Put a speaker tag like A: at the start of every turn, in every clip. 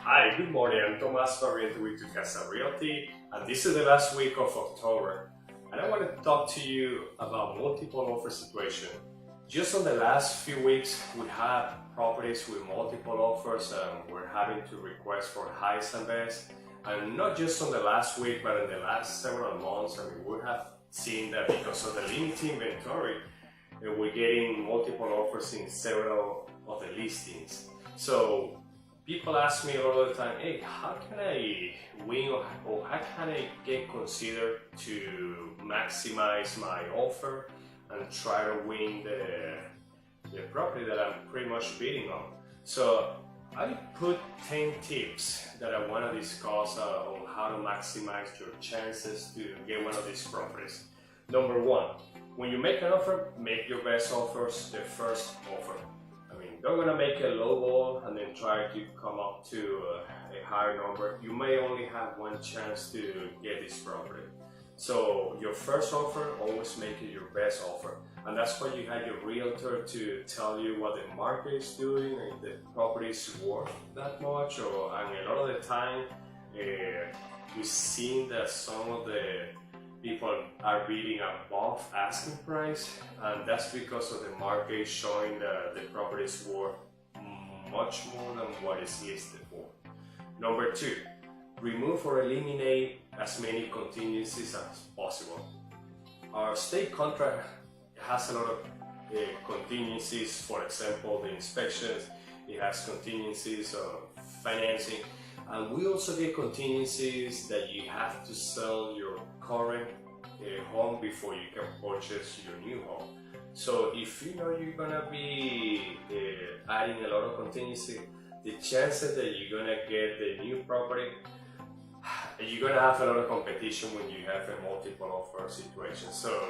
A: Hi, good morning. I'm Tomas Barriento with Casa Realty, and this is the last week of October. And I want to talk to you about multiple offer situation. Just on the last few weeks, we had properties with multiple offers, and we're having to request for highest and best. And not just on the last week, but in the last several months. We have seen that because of the limited inventory, we're getting multiple offers in several of the listings. So people ask me all the time, hey, how can I win or how can I get considered to maximize my offer and try to win the property that I'm pretty much bidding on? So I put 10 tips that I want to discuss on how to maximize your chances to get one of these properties. Number one, when you make an offer, make your best offers the first offer. Don't gonna make a low ball and then try to come up to a higher number. You may only have one chance to get this property. So your first offer, always make it your best offer. And that's why you have your realtor to tell you what the market is doing and if the property is worth that much. And a lot of the time, we've seen that some of the people are bidding above asking price, and that's because of the market showing that the property is worth much more than what it's listed for. Number two, remove or eliminate as many contingencies as possible. Our state contract has a lot of contingencies. For example, the inspections, it has contingencies of financing, and we also get contingencies that you have to sell your current home before you can purchase your new home. So if you know you're gonna be adding a lot of contingency, the chances that you're gonna get the new property, you're gonna have a lot of competition when you have a multiple offer situation. So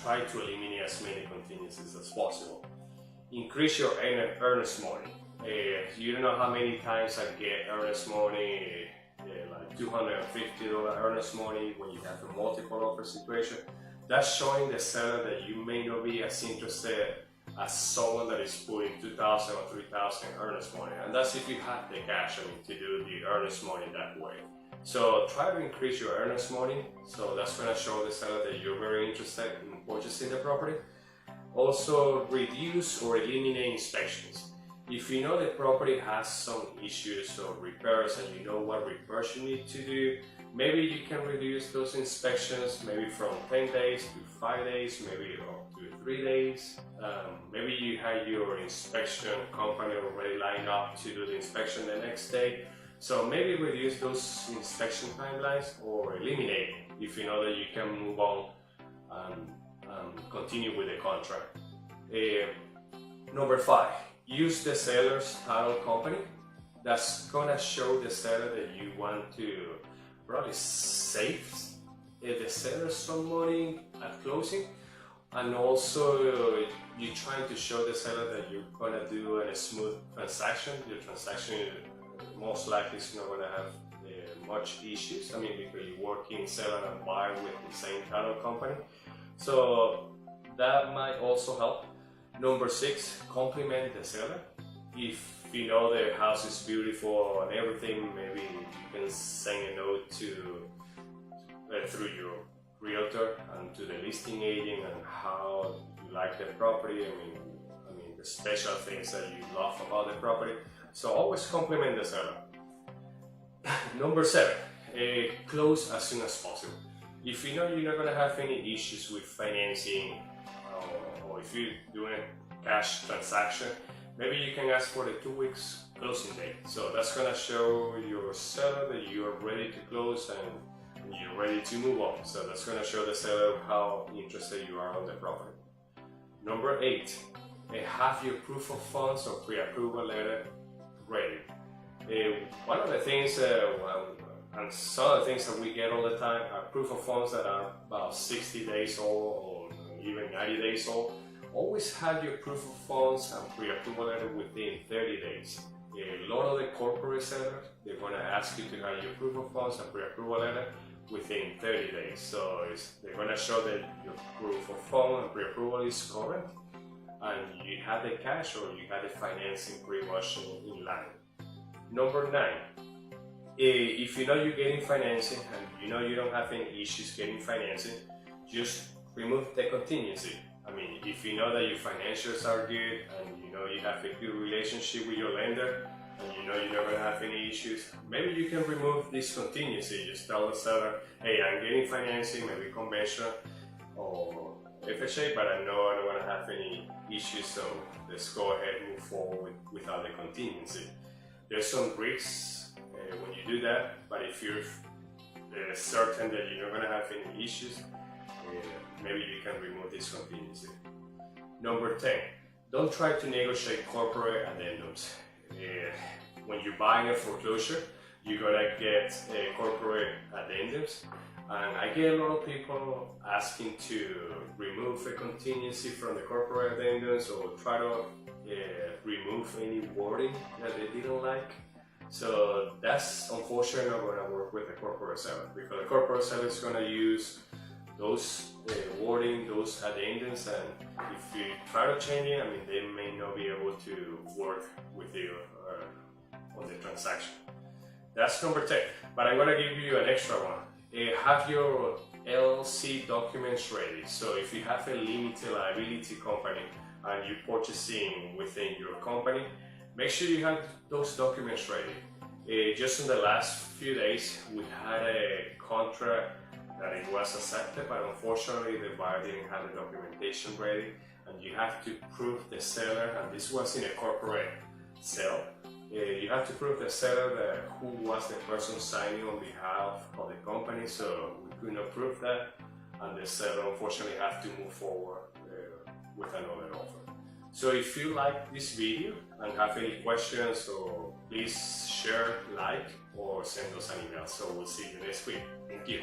A: try to eliminate as many contingencies as possible. Increase your earnest money. You don't know how many times I get earnest money, like $250 earnest money when you have a multiple offer situation. That's showing the seller that you may not be as interested as someone that is putting $2,000 or $3,000 earnest money. And that's if you have the cash, to do the earnest money that way. So try to increase your earnest money. So that's going to show the seller that you're very interested in purchasing the property. Also, reduce or eliminate inspections. If you know the property has some issues or repairs and you know what repairs you need to do, maybe you can reduce those inspections maybe from 10 days to 5 days, maybe up to 3 days. Maybe you have your inspection company already lined up to do the inspection the next day. So maybe reduce those inspection timelines or eliminate if you know that you can move on and continue with the contract. Number 5. Use the seller's title company. That's gonna show the seller that you want to probably save the seller some money at closing, and also you're trying to show the seller that you're gonna do a smooth transaction. Your transaction most likely is not gonna have much issues. Because you're working seller and buyer with the same title company, so that might also help. Number 6, compliment the seller. If you know the house is beautiful and everything, maybe you can send a note through your realtor and to the listing agent and how you like the property. The special things that you love about the property. So always compliment the seller. Number 7, close as soon as possible. If you know you're not going to have any issues with financing, or if you're doing a cash transaction, maybe you can ask for the 2 weeks closing date. So that's going to show your seller that you are ready to close and you're ready to move on. So that's going to show the seller how interested you are on the property. Number 8, have your proof of funds or pre-approval letter ready. One of the things, and some of the things that we get all the time are proof of funds that are about 60 days old or even 90 days old. Always have your proof of funds and pre-approval letter within 30 days. A lot of the corporate sellers, they're going to ask you to have your proof of funds and pre-approval letter within 30 days. So they're going to show that your proof of fund and pre-approval is current and you have the cash or you have the financing pretty much in line. Number 9, if you know you're getting financing and you know you don't have any issues getting financing, just remove the contingency. I mean, if you know that your financials are good and you know you have a good relationship with your lender and you know you're not going to have any issues, maybe you can remove this contingency. Just tell the seller, hey, I'm getting financing, maybe conventional or FHA, but I know I don't want to have any issues, so let's go ahead and move forward without the contingency. There's some risks when you do that, but if you're certain that you're not going to have any issues, maybe you can remove this contingency. Number 10, don't try to negotiate corporate addendums. When you're buying a foreclosure, you're gonna get corporate addendums, and I get a lot of people asking to remove a contingency from the corporate addendums or try to remove any wording that they didn't like. So that's unfortunately not going to work with the corporate seller, because the corporate seller is going to use those wording, those addendums, and if you try to change it, I mean, they may not be able to work with you on the transaction. That's number 10, but I'm going to give you an extra one. Have your LLC documents ready. So if you have a limited liability company and you're purchasing within your company, make sure you have those documents ready. Just in the last few days, we had a contract that it was accepted, but unfortunately the buyer didn't have the documentation ready, and you have to prove the seller, and this was in a corporate sale, you have to prove the seller that who was the person signing on behalf of the company, so we could not prove that, and the seller unfortunately have to move forward with another offer. So if you like this video and have any questions, so please share, like, or send us an email. So we'll see you next week. Thank you.